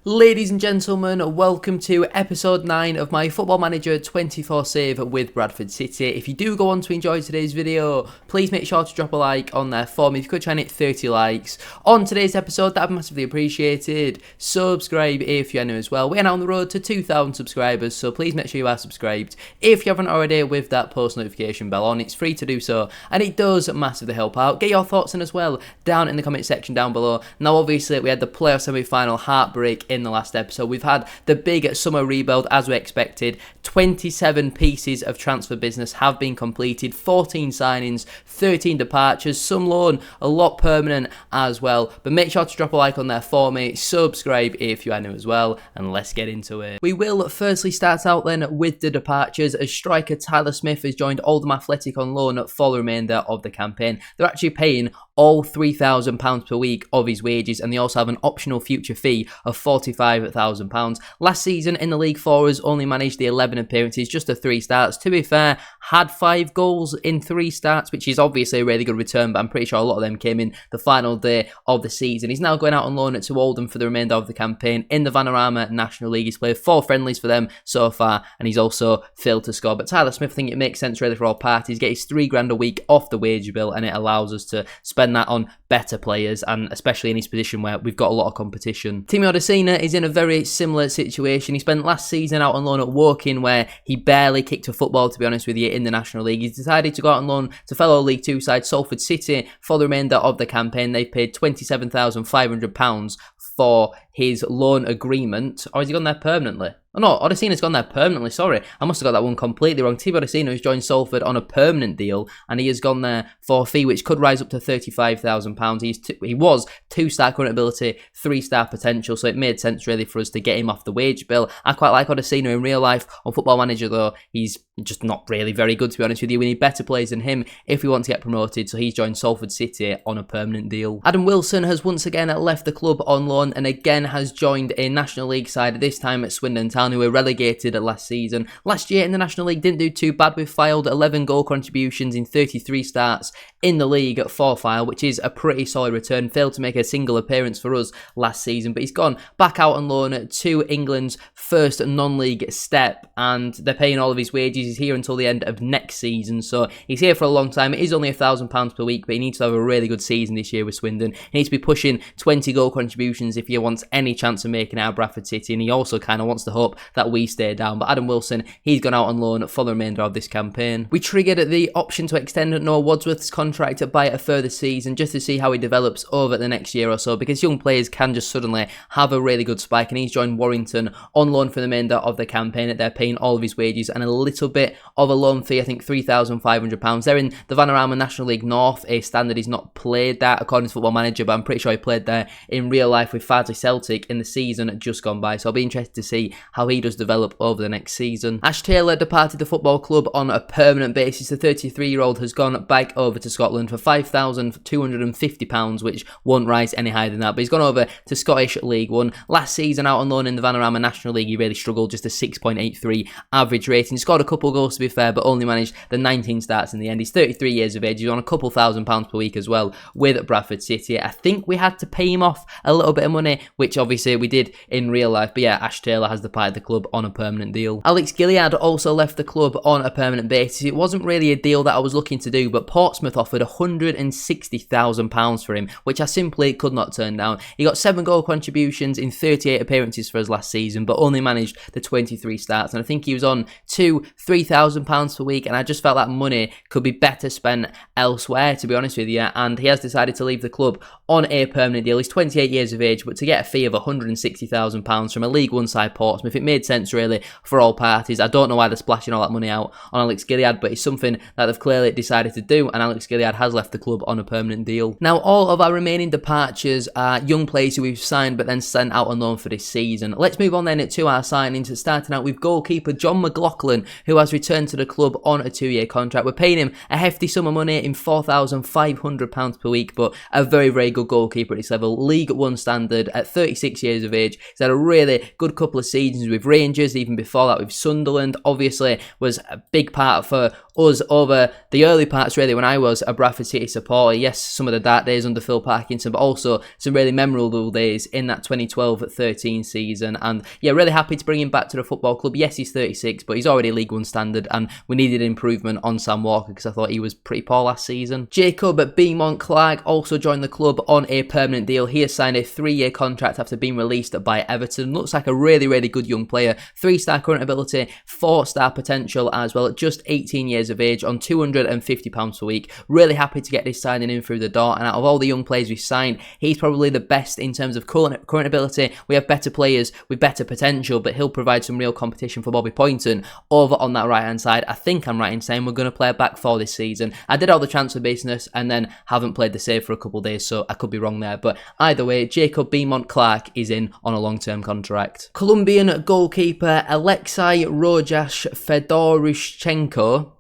Ladies and gentlemen, welcome to episode 9 of my Football Manager 24 save with Bradford City. If you do go on to enjoy today's video, please make sure to drop a like on there for me. If you could try and hit 30 likes on today's episode, that would be massively appreciated. Subscribe if you're new as well. We're now on the road to 2,000 subscribers, so please make sure you are subscribed. If you haven't already, with that post notification bell on, it's free to do so, and it does massively help out. Get your thoughts in as well down in the comment section down below. Now obviously we had the playoff semi-final heartbreak in the last episode. We've had the big summer rebuild as we expected. 27 pieces of transfer business have been completed, 14 signings, 13 departures, some loan, a lot permanent as well. But make sure to drop a like on there for me, subscribe if you are new as well, and let's get into it. We will firstly start out then with the departures, as striker Tyler Smith has joined Oldham Athletic on loan for the remainder of the campaign. They're actually paying all £3,000 per week of his wages, and they also have an optional future fee of £45,000. Last season in the League 4 has only managed the 11 appearances, just the 3 starts. To be fair, had 5 goals in 3 starts, which is obviously a really good return, but I'm pretty sure a lot of them came in the final day of the season. He's now going out on loan to Oldham for the remainder of the campaign in the Vanarama National League. He's played 4 friendlies for them so far, and he's also failed to score. But Tyler Smith, I think it makes sense really for all parties. Get his £3,000 a week off the wage bill, and it allows us to spend that on better players, and especially in his position where we've got a lot of competition. Timo Odesina is in a very similar situation. He spent last season out on loan at Woking, where he barely kicked a football, to be honest with you, in the National League. He's decided to go out on loan to fellow League 2 side Salford City for the remainder of the campaign. They've paid £27,500 for his loan agreement. Or has he gone there permanently? Oh no, Odesina's gone there permanently, sorry. I must have got that one completely wrong. Timo Odesina has joined Salford on a permanent deal, and he has gone there for a fee which could rise up to £35,000. He was 2-star current ability, 3-star potential, so it made sense really for us to get him off the wage bill. I quite like Odesina in real life. On Football Manager though, he's just not really very good, to be honest with you. We need better players than him if we want to get promoted, so he's joined Salford City on a permanent deal. Adam Wilson has once again left the club on loan, and again has joined a National League side, this time at Swindon Town, who were relegated last season. Last year in the National League didn't do too bad. We've filed 11 goal contributions in 33 starts in the league for File, which is a pretty solid return. Failed to make a single appearance for us last season, but he's gone back out on loan to England's first non-league step, and they're paying all of his wages. He's here until the end of next season, so he's here for a long time. It is only £1,000 per week, but he needs to have a really good season this year with Swindon. He needs to be pushing 20 goal contributions if he wants any chance of making it out of Bradford City, and he also kind of wants to hope that we stay down. But Adam Wilson, he's gone out on loan for the remainder of this campaign. We triggered the option to extend Noah Wadsworth's contract by a further season, just to see how he develops over the next year or so, because young players can just suddenly have a really good spike, and he's joined Warrington on loan for the remainder of the campaign. They're paying all of his wages and a little bit of a loan fee, I think £3,500. They're in the Vanarama National League North, a standard he's not played that according to Football Manager, but I'm pretty sure he played there in real life with Farsley Celtic in the season just gone by, so I'll be interested to see how he does develop over the next season. Ash Taylor departed the football club on a permanent basis. The 33-year-old has gone back over to Scotland for £5,250, which won't rise any higher than that, but he's gone over to Scottish League 1. Last season out on loan in the Vanarama National League, he really struggled, just a 6.83 average rating. Scored a couple goals to be fair, but only managed the 19 starts in the end. He's 33 years of age. He's on a couple £1,000s per week as well with Bradford City. I think we had to pay him off a little bit of money, which obviously we did in real life, but yeah, Ash Taylor has departed the club on a permanent deal. Alex Gilliard also left the club on a permanent basis. It wasn't really a deal that I was looking to do, but Portsmouth offered £160,000 for him, which I simply could not turn down. He got 7 goal contributions in 38 appearances for us last season, but only managed the 23 starts, and I think he was on £3,000 per week, and I just felt that money could be better spent elsewhere, to be honest with you, and he has decided to leave the club on a permanent deal. He's 28 years of age, but to get a fee of £160,000 from a League 1 side Portsmouth, it made sense really for all parties. I don't know why they're splashing all that money out on Alex Gilliard, but it's something that they've clearly decided to do, and Alex Gilliard has left the club on a permanent deal. Now, all of our remaining departures are young players who we've signed but then sent out on loan for this season. Let's move on then to our signings, starting out with goalkeeper John McLaughlin, who has returned to the club on a 2-year contract. We're paying him a hefty sum of money in £4,500 per week, but a very, very good goalkeeper at this level. League 1 standard at 36 years of age. He's had a really good couple of seasons with Rangers, even before that with Sunderland. Obviously was a big part for us over the early parts really when I was a Bradford City supporter. Yes, some of the dark days under Phil Parkinson, but also some really memorable days in that 2012-13 season. And yeah, really happy to bring him back to the football club. Yes, he's 36, but he's already League One standard, and we needed improvement on Sam Walker because I thought he was pretty poor last season. Jacob Beaumont-Clark also joined the club on a permanent deal. He has signed a 3-year contract after being released by Everton. Looks like a really, really good young player. 3-star current ability, 4-star potential as well, at just 18 years of age on £250 per week. Really happy to get this signing in through the door, and out of all the young players we've signed, he's probably the best in terms of current ability. We have better players with better potential, but he'll provide some real competition for Bobby Poynton over on that right-hand side. I think I'm right in saying we're going to play a back four this season. I did all the transfer business and then haven't played the save for a couple of days, so I could be wrong there. But either way, Jacob Beaumont-Clark is in on a long-term contract. Colombian goalkeeper Alexei Rojas Fedorushchenko.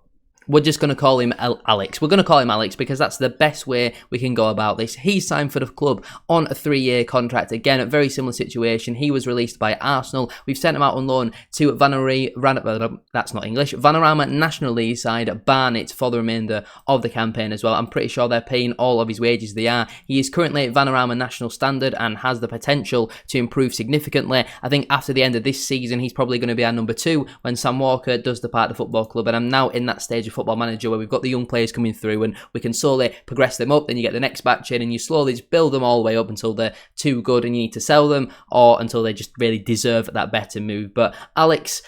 We're just going to call him Alex. We're going to call him Alex because that's the best way we can go about this. He signed for the club on a 3-year contract. Again, a very similar situation. He was released by Arsenal. We've sent him out on loan to Vanarama National League side Barnet for the remainder of the campaign as well. I'm pretty sure they're paying all of his wages. They are. He is currently at Vanarama National Standard and has the potential to improve significantly. I think after the end of this season, he's probably going to be our number 2 when Sam Walker does depart the football club. And I'm now in that stage of Football Manager where we've got the young players coming through and we can slowly progress them up. Then you get the next batch in and you slowly just build them all the way up until they're too good and you need to sell them, or until they just really deserve that better move. But Alex,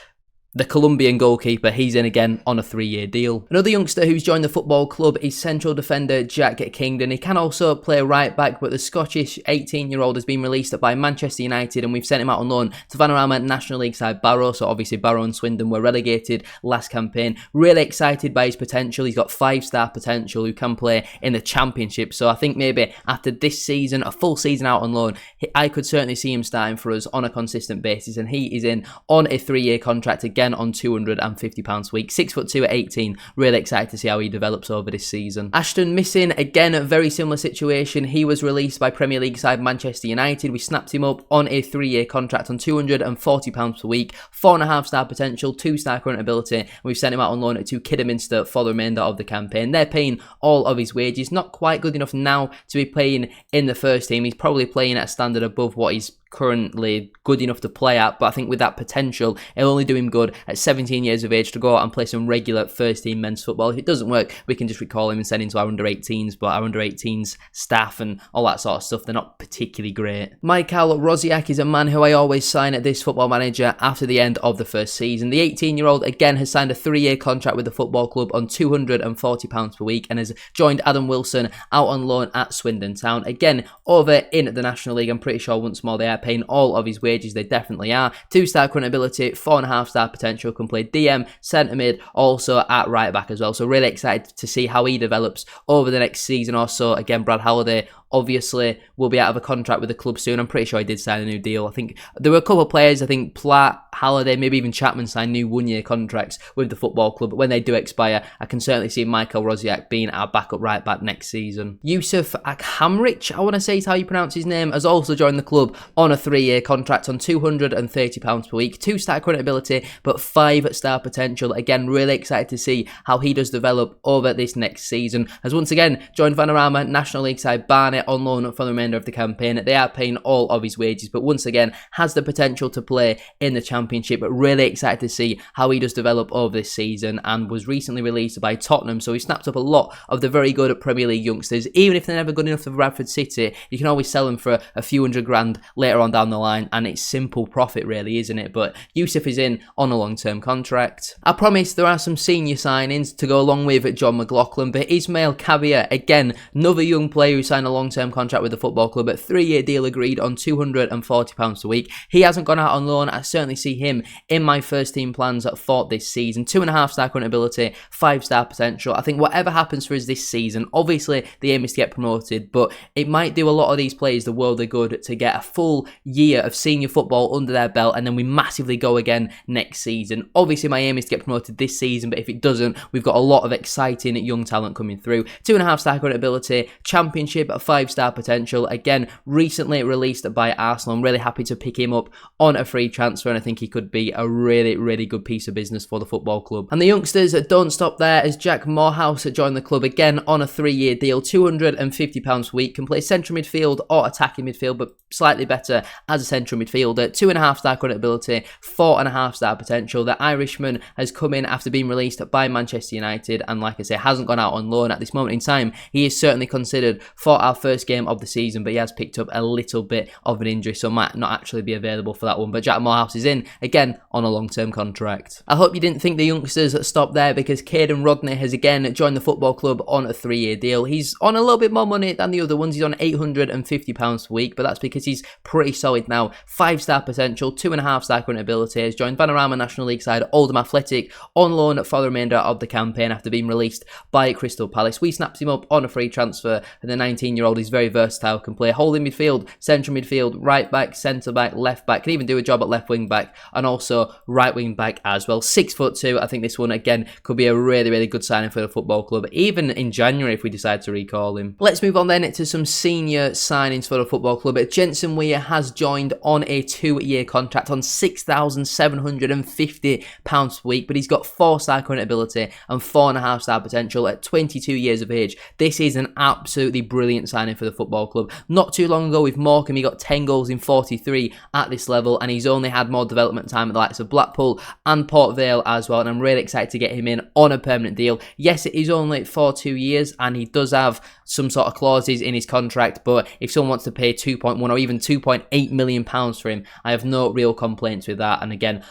the Colombian goalkeeper, he's in again on a 3-year deal. Another youngster who's joined the football club is central defender Jack Kingdon. He can also play right back, but the Scottish 18-year-old has been released by Manchester United and we've sent him out on loan to Vanarama National League side Barrow. So obviously Barrow and Swindon were relegated last campaign. Really excited by his potential. He's got 5-star potential who can play in the Championship. So I think maybe after this season, a full season out on loan, I could certainly see him starting for us on a consistent basis, and he is in on a 3-year contract again on £250 a week. 6'2" at 18. Really excited to see how he develops over this season. Ashton Missing, again, a very similar situation. He was released by Premier League side Manchester United. We snapped him up on a 3-year contract on £240 per week. 4.5-star potential, 2-star current ability. And we've sent him out on loan to Kidderminster for the remainder of the campaign. They're paying all of his wages. Not quite good enough now to be playing in the first team. He's probably playing at a standard above what he's currently good enough to play at, but I think with that potential, it'll only do him good at 17 years of age to go out and play some regular first team men's football. If it doesn't work, we can just recall him and send him to our under-18s, but our under-18s staff and all that sort of stuff, they're not particularly great. Michael Rosiak is a man who I always sign at this Football Manager after the end of the first season. The 18-year-old again has signed a 3-year contract with the football club on £240 per week and has joined Adam Wilson out on loan at Swindon Town. Again, over in the National League, I'm pretty sure once more they are paying all of his wages. They definitely are. 2-star current ability, 4.5-star potential, can play DM, centre mid, also at right back as well. So really excited to see how he develops over the next season or so. Again, Brad Halliday obviously will be out of a contract with the club soon. I'm pretty sure he did sign a new deal. I think there were a couple of players, I think Platt, Halliday, maybe even Chapman signed new 1-year contracts with the football club. But when they do expire, I can certainly see Michael Rosiak being our backup right back next season. Yusuf Akhamrich, I want to say is how you pronounce his name, has also joined the club on a 3-year contract on £230 per week. 2-star current ability, but 5-star potential. Again, really excited to see how he does develop over this next season. Has once again joined Vanarama National League side Barnet on loan for the remainder of the campaign. They are paying all of his wages, but once again has the potential to play in the Championship. But really excited to see how he does develop over this season, and was recently released by Tottenham, so he snapped up a lot of the very good Premier League youngsters. Even if they're never good enough for Bradford City, you can always sell them for a few £100,000 later on down the line, and it's simple profit really, isn't it? But Yusuf is in on a long-term contract. I promise there are some senior signings to go along with John McLaughlin, but Ismail Kabir, again, another young player who signed a long-term contract with the football club at 3-year deal agreed on £240 a week. He hasn't gone out on loan. I certainly see him in my first team plans for this season. 2.5-star current ability, 5-star potential. I think whatever happens for us this season, obviously the aim is to get promoted, but it might do a lot of these players the world of good to get a full year of senior football under their belt, and then we massively go again next season. Obviously my aim is to get promoted this season, but if it doesn't, we've got a lot of exciting young talent coming through. 2.5-star current ability, Championship at 5-star potential. Again, recently released by Arsenal. I'm really happy to pick him up on a free transfer, and I think he could be a really, really good piece of business for the football club. And the youngsters don't stop there, as Jack Morehouse joined the club again on a 3-year deal, £250 a week, can play central midfield or attacking midfield, but slightly better as a central midfielder. 2.5-star current ability, 4.5-star potential. The Irishman has come in after being released by Manchester United, and like I say, hasn't gone out on loan at this moment in time. He is certainly considered for our first game of the season, but he has picked up a little bit of an injury, so might not actually be available for that one. But Jack Morehouse is in again on a long-term contract. I hope you didn't think the youngsters stopped there, because Caden Rodney has again joined the football club on a 3-year deal. He's on a little bit more money than the other ones. He's on £850 a week, but that's because he's pretty solid now. 5-star potential, 2.5-star current ability. Has joined Vanarama National League side Oldham Athletic on loan for the remainder of the campaign after being released by Crystal Palace. We snapped him up on a free transfer, and the 19-year-old is very versatile, can play holding midfield, central midfield, right back, centre back, left back, can even do a job at left wing back, and also right wing back as well. 6'2". I think this one again could be a really, really good signing for the football club, even in January if we decide to recall him. Let's move on then to some senior signings for the football club. Jensen Weir has joined on a 2-year contract on £6,750 a week, but he's got 4-star current ability and 4.5-star potential at 22 years of age. This is an absolutely brilliant signing for the football club. Not too long ago with Morecambe, he got 10 goals in 43 at this level, and he's only had more development time at the likes of Blackpool and Port Vale as well, and I'm really excited to get him in on a permanent deal. Yes, it is only for 2 years, and he does have some sort of clauses in his contract, but if someone wants to pay 2.1 or even 2.8 million pounds for him, I have no real complaints with that. And again,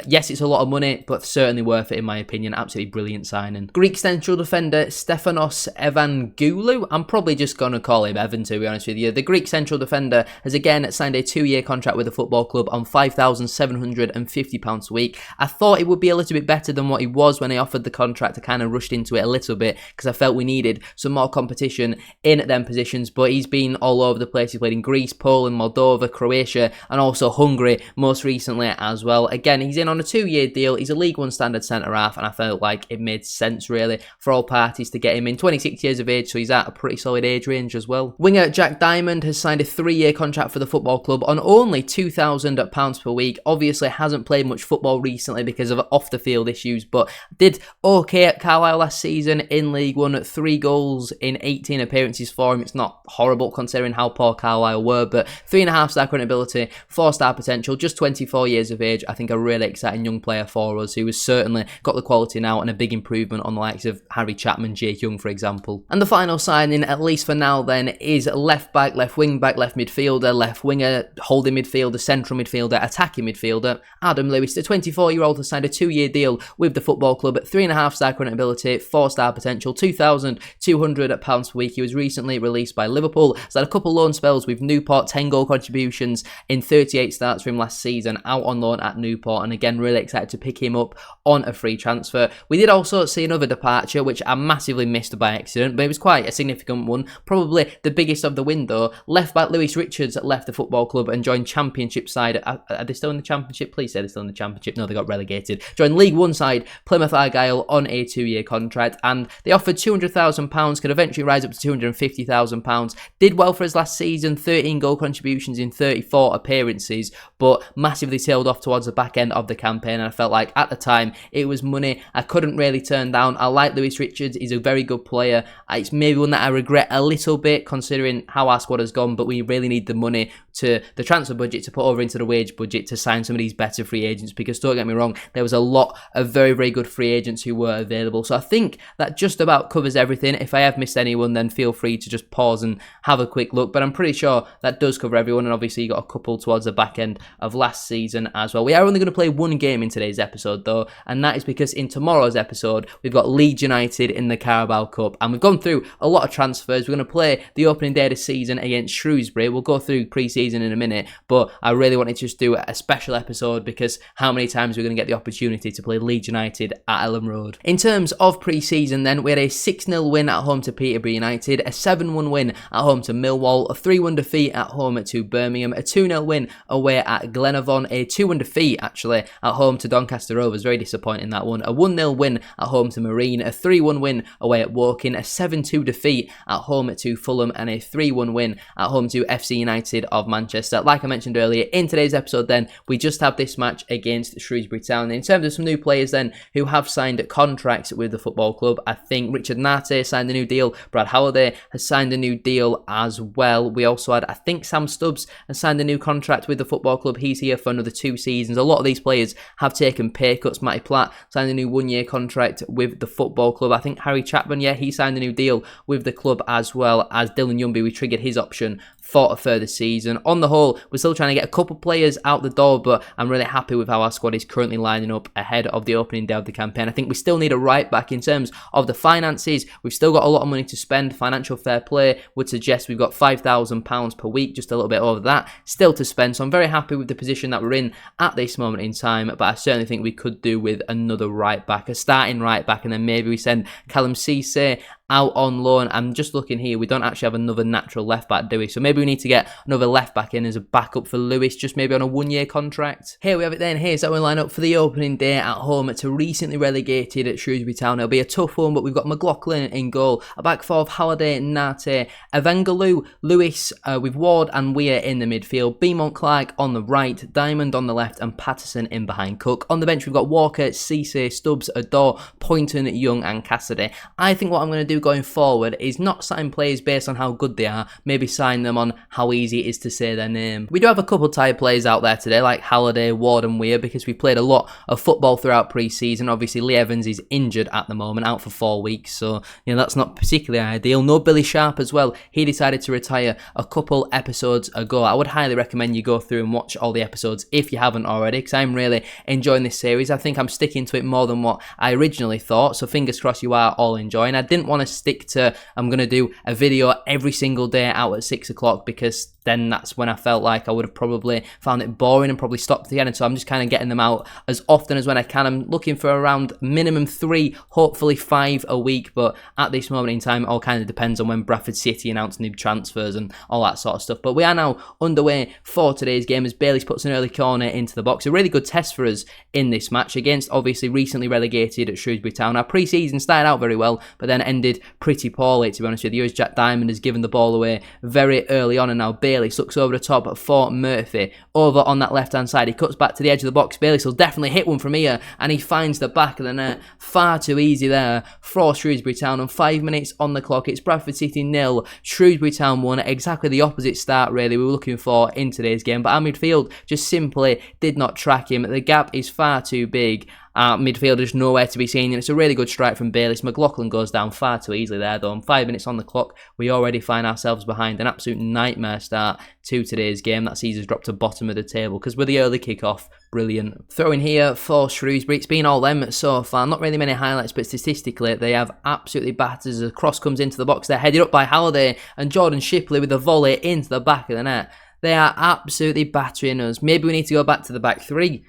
yes, it's a lot of money, but certainly worth it in my opinion. Absolutely brilliant signing. Greek central defender Stefanos Evangeloulou. I'm probably just going to call him Evan, to be honest with you. The Greek central defender has again signed a 2-year contract with the football club on £5,750 a week. I thought it would be a little bit better than what he was when I offered the contract. I kind of rushed into it a little bit because I felt we needed some more competition in them positions, but he's been all over the place. He played in Greece, Poland, Moldova, Croatia, and also Hungary most recently as well. Again, he's in on a 2-year deal. He's a League One standard centre-half, and I felt like it made sense really for all parties to get him in. 26 years of age, so he's at a pretty solid age range as well. Winger Jack Diamond has signed a 3-year contract for the football club on only £2,000 per week. Obviously hasn't played much football recently because of off-the-field issues, but did okay at Carlisle last season in League One. 3 goals in 18 appearances for him. It's not horrible considering how poor Carlisle were, but 3.5-star current ability, 4-star potential, just 24 years of age. I think a really exciting young player for us, who has certainly got the quality now and a big improvement on the likes of Harry Chapman, Jake Young, for example. And the final signing, at least for now then, is left back, left wing back, left midfielder, left winger, holding midfielder, central midfielder, attacking midfielder, Adam Lewis. The 24-year-old has signed a 2-year deal with the football club at 3.5-star current ability, 4-star potential, £2,200 per week. He was recently released by Liverpool. He's had a couple loan spells with Newport, 10 goal contributions in 38 starts for him last season, out on loan at Newport, and again, really excited to pick him up on a free transfer. We did also see another departure, which I massively missed by accident, but it was quite a significant one, probably the biggest of the window. Left back Lewis Richards left the football club and joined Championship side. Are they still in the Championship? Please say they're still in the Championship. No, they got relegated. Joined League One side Plymouth Argyle on a 2-year contract, and they offered £200,000, could eventually rise up to £250,000. Did well for us last season, 13 goal contributions in 34 appearances, but massively tailed off towards the back end of the campaign, and I felt like at the time it was money I couldn't really turn down. I like Lewis Richards, he's a very good player. It's maybe one that I regret a little bit considering how our squad has gone, but we really need the money to the transfer budget to put over into the wage budget to sign some of these better free agents, because don't get me wrong, there was a lot of very, very good free agents who were available. So I think that just about covers everything. If I have missed anyone, then feel free to just pause and have a quick look, but I'm pretty sure that does cover everyone, and obviously you got a couple towards the back end of last season as well. We are only going to play one game in today's episode though, and that is because in tomorrow's episode we've got Leeds United in the Carabao Cup, and we've gone through a lot of transfers. We're going to play the opening day of the season against Shrewsbury. We'll go through pre-season in a minute, but I really wanted to just do a special episode because how many times we're going to get the opportunity to play Leeds United at Ellen Road. In terms of pre-season then, we had a 6-0 win at home to Peterborough United, a 7-1 win at home to Millwall, a 3-1 defeat at home to Birmingham, a 2-0 win away at Glenavon, a 2-1 defeat actually at home to Doncaster Rovers. Very disappointing, that one. A 1-0 win at home to Marine, a 3-1 win away at Woking, a 7-2 defeat at home to Fulham, and a 3-1 win at home to FC United of Manchester. Like I mentioned earlier, in today's episode then, we just have this match against Shrewsbury Town. In terms of some new players then who have signed contracts with the football club, I think Richard Nate signed a new deal, Brad Halliday has signed a new deal as well. We also had, I think Sam Stubbs has signed a new contract with the football club. He's here for another 2 seasons. A lot of these players have taken pay cuts. Matty Platt signed a new 1-year contract with the football club. I think Harry Chapman, yeah, he signed a new deal with the club, as well as Dylan Yumby. We triggered his option for a further season. On the whole, we're still trying to get a couple players out the door, but I'm really happy with how our squad is currently lining up ahead of the opening day of the campaign. I think we still need a right back. In terms of the finances, we've still got a lot of money to spend. Financial fair play would suggest we've got £5,000 per week, just a little bit over that still to spend. So I'm very happy with the position that we're in at this moment in time, but I certainly think we could do with another right back, a starting right back, and then maybe we send Callum Cisse out on loan. I'm just looking here, we don't actually have another natural left back, do we? So maybe we need to get another left back in as a backup for Lewis, just maybe on a 1-year contract. Here we have it then. Here's how we line up for the opening day at home to recently relegated at Shrewsbury Town. It'll be a tough one, but we've got McLaughlin in goal, a back four of Halliday, Nate, Evangelou, Lewis, with Ward and Weir in the midfield, Beaumont Clark on the right, Diamond on the left, and Patterson in behind Cook. On the bench we've got Walker, Cisse, Stubbs, Adore, Poynton, Young and Cassidy. I think what I'm going to do going forward is not sign players based on how good they are, maybe sign them on how easy it is to say their name. We do have a couple tired players out there today, like Halliday, Ward and Weir, because we played a lot of football throughout pre-season. Obviously Lee Evans is injured at the moment, out for 4 weeks, so that's not particularly ideal. No Billy Sharp as well, he decided to retire a couple episodes ago. I would highly recommend you go through and watch all the episodes if you haven't already, because I'm really enjoying this series. I think I'm sticking to it more than what I originally thought, so fingers crossed you are all enjoying. I didn't want to stick to, I'm going to do a video every single day out at 6 o'clock, because then that's when I felt like I would have probably found it boring and probably stopped at the end. And so I'm just kind of getting them out as often as when I can. I'm looking for around minimum 3, hopefully 5 a week. But at this moment in time, it all kind of depends on when Bradford City announce new transfers and all that sort of stuff. But we are now underway for today's game as Bayliss puts an early corner into the box. A really good test for us in this match against obviously recently relegated at Shrewsbury Town. Our pre-season started out very well, but then ended pretty poorly, to be honest with you, as Jack Diamond has given the ball away very early on, and now Bayliss looks over the top for Murphy. Over on that left-hand side, he cuts back to the edge of the box. Bayliss will definitely hit one from here, and he finds the back of the net. Far too easy there for Shrewsbury Town. And 5 minutes on the clock, it's Bradford City 0, Shrewsbury Town 1. Exactly the opposite start, really, we were looking for in today's game. But our midfield just simply did not track him. The gap is far too big. Midfield is nowhere to be seen, and it's a really good strike from Bayliss. McLaughlin goes down far too easily there, though. And 5 minutes on the clock, we already find ourselves behind. An absolute nightmare start to today's game. That sees us drop to bottom of the table, because with the early kick-off, brilliant. Throwing here for Shrewsbury, it's been all them so far. Not really many highlights, but statistically, they have absolutely battered as a cross comes into the box. They're headed up by Halliday, and Jordan Shipley with a volley into the back of the net. They are absolutely battering us. Maybe we need to go back to the back three.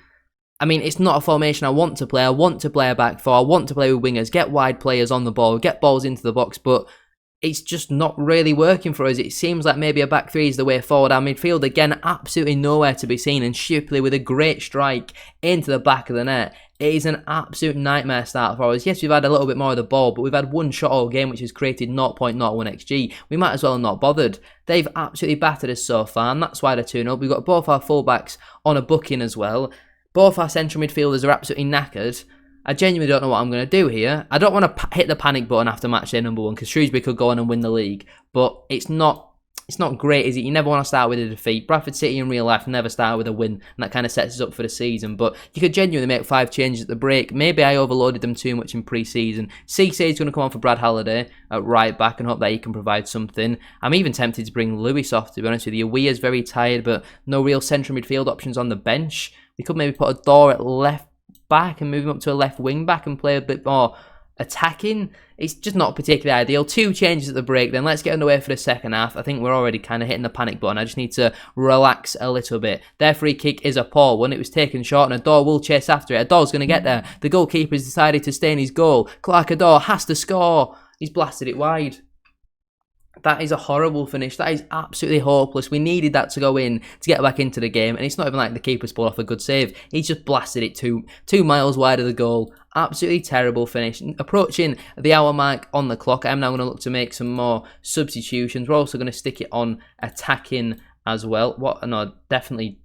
I mean, it's not a formation I want to play. I want to play a back four. I want to play with wingers, get wide players on the ball, get balls into the box, but it's just not really working for us. It seems like maybe a back three is the way forward. Our midfield, again, absolutely nowhere to be seen, and Shipley with a great strike into the back of the net. It is an absolute nightmare start for us. Yes, we've had a little bit more of the ball, but we've had one shot all game, which has created 0.01 XG. We might as well have not bothered. They've absolutely battered us so far, and that's why they're 2-0. We've got both our fullbacks on a booking as well. Both our central midfielders are absolutely knackered. I genuinely don't know what I'm going to do here. I don't want to hit the panic button after match day number 1, because Shrewsbury could go on and win the league. But it's not great, is it? You never want to start with a defeat. Bradford City in real life never start with a win, and that kind of sets us up for the season. But you could genuinely make 5 changes at the break. Maybe I overloaded them too much in pre-season. Cisse is going to come on for Brad Halliday at right back and hope that he can provide something. I'm even tempted to bring Lewis off, to be honest with you. Weir's very tired, but no real central midfield options on the bench. We could maybe put a door at left back and move him up to a left wing back and play a bit more attacking. It's just not particularly ideal. 2 changes at the break, then let's get underway for the second half. I think we're already kind of hitting the panic button. I just need to relax a little bit. Their free kick is a poor one. It was taken short, and Adore will chase after it. Adore's going to get there. The goalkeeper's decided to stay in his goal. Clark Adore has to score. He's blasted it wide. That is a horrible finish. That is absolutely hopeless. We needed that to go in to get back into the game. And it's not even like the keeper's pulled off a good save. He's just blasted it 2 miles wide of the goal. Absolutely terrible finish. Approaching the hour mark on the clock, I'm now going to look to make some more substitutions. We're also going to stick it on attacking as well. What? No, definitely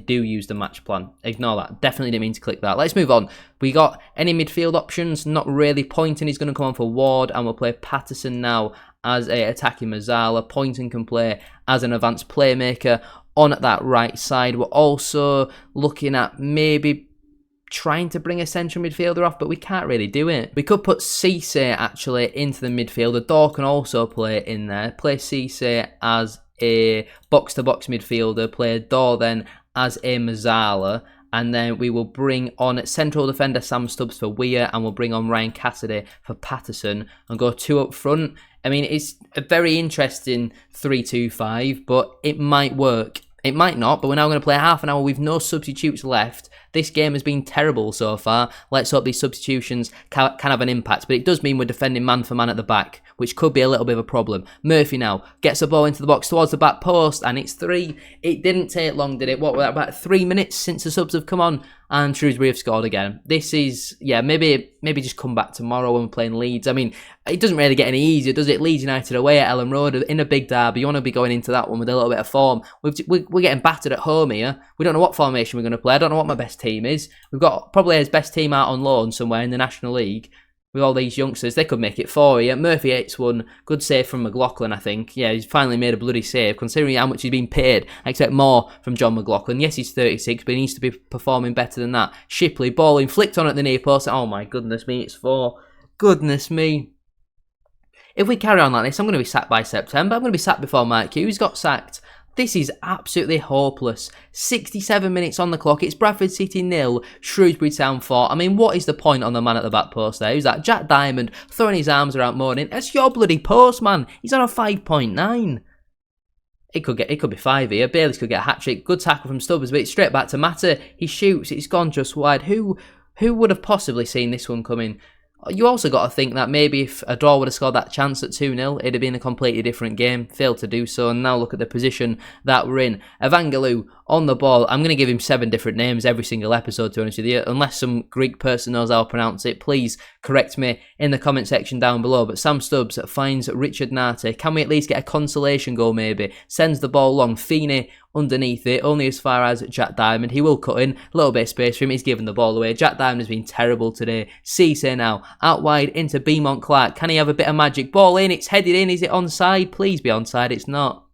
do use the match plan. Ignore that. Definitely didn't mean to click that. Let's move on. We got any midfield options? Not really. Pointing is going to come on for Ward, and we'll play Patterson now as a attacking Mazzala. Pointing can play as an advanced playmaker on that right side. We're also looking at maybe trying to bring a central midfielder off, but we can't really do it. We could put Cisse actually into the midfield. The Dor can also play in there. Play Cisse as a box-to-box midfielder. Play Dor then as a Mazzala. And then we will bring on central defender Sam Stubbs for Weir, and we'll bring on Ryan Cassidy for Patterson and go 2 up front. I mean, it's a very interesting 3-2-5, but it might work. It might not, but we're now going to play half an hour with no substitutes left. This game has been terrible so far. Let's hope these substitutions can have an impact. But it does mean we're defending man for man at the back, which could be a little bit of a problem. Murphy now gets the ball into the box towards the back post, and it's 3. It didn't take long, did it? What, about 3 minutes since the subs have come on, and Shrewsbury have scored again. This is, yeah, maybe just come back tomorrow when we're playing Leeds. I mean, it doesn't really get any easier, does it? Leeds United away at Ellen Road in a big derby. You want to be going into that one with a little bit of form. We're getting battered at home here. We don't know what formation we're going to play. I don't know what my best team is. We've got probably his best team out on loan somewhere in the National League. With all these youngsters, they could make it 4 here. Murphy hits one. Good save from McLaughlin, I think. Yeah, he's finally made a bloody save. Considering how much he's been paid, I expect more from John McLaughlin. Yes, he's 36, but he needs to be performing better than that. Shipley, ball inflict on at the near post. Oh my goodness me, it's 4. Goodness me. If we carry on like this, I'm going to be sacked by September. I'm going to be sacked before Mark Hughes got sacked. This is absolutely hopeless. 67 minutes on the clock. It's Bradford City 0, Shrewsbury Town 4. I mean, what is the point on the man at the back post there? Who's that? Jack Diamond throwing his arms around moaning. That's your bloody post, man. He's on a 5.9. It could be 5 here. Bayliss could get a hat-trick. Good tackle from Stubbs, but it's straight back to Mata. He shoots. It's gone just wide. Who would have possibly seen this one coming? You also got to think that maybe if a draw would have scored that chance at 2-0, it'd have been a completely different game. Failed to do so, and now look at the position that we're in. Evangelou on the ball. I'm going to give him 7 different names every single episode, to be honest with you. Unless some Greek person knows how to pronounce it, please correct me in the comment section down below. But Sam Stubbs finds Richard Nate. Can we at least get a consolation goal maybe? Sends the ball long. Feeney underneath it, only as far as Jack Diamond. He will cut in. A little bit of space for him. He's given the ball away. Jack Diamond has been terrible today. Cisse now. Out wide into Beaumont Clark. Can he have a bit of magic? Ball in. It's headed in. Is it onside? Please be onside. It's not.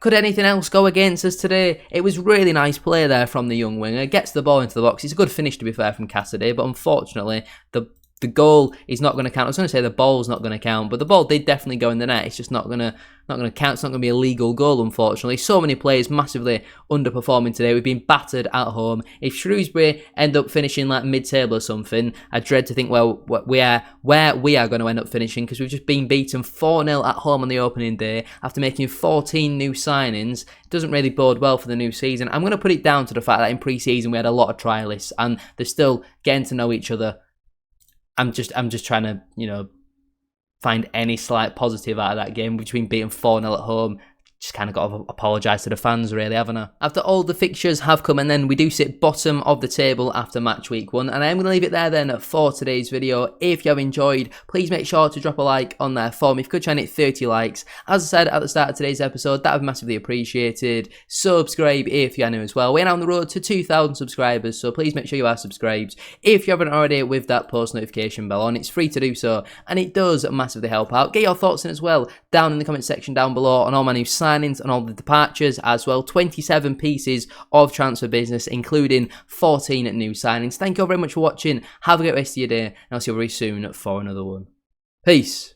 Could anything else go against us today? It was really nice play there from the young winger. Gets the ball into the box. It's a good finish, to be fair, from Cassidy, but unfortunately, the goal is not going to count. I was going to say the ball's not going to count, but the ball did definitely go in the net. It's just not going to count. It's not going to be a legal goal, unfortunately. So many players massively underperforming today. We've been battered at home. If Shrewsbury end up finishing like mid-table or something, I dread to think where we are going to end up finishing, because we've just been beaten 4-0 at home on the opening day after making 14 new signings. It doesn't really bode well for the new season. I'm going to put it down to the fact that in pre-season we had a lot of trialists and they're still getting to know each other. I'm just trying to, find any slight positive out of that game. Between being 4-0 at home, just kind of got to apologise to the fans, really, haven't I? After all the fixtures have come, and then we do sit bottom of the table after match week 1, and I'm going to leave it there then for today's video. If you have enjoyed, please make sure to drop a like on there for me. If you could try and hit 30 likes, as I said at the start of today's episode, that would be massively appreciated. Subscribe if you're new as well. We're now on the road to 2,000 subscribers, so please make sure you are subscribed. If you haven't already, with that post notification bell on, it's free to do so, and it does massively help out. Get your thoughts in as well down in the comment section down below on all my new signings and all the departures as well. 27 pieces of transfer business, including 14 new signings. Thank you all very much for watching. Have a great rest of your day, and I'll see you very soon for another one. Peace.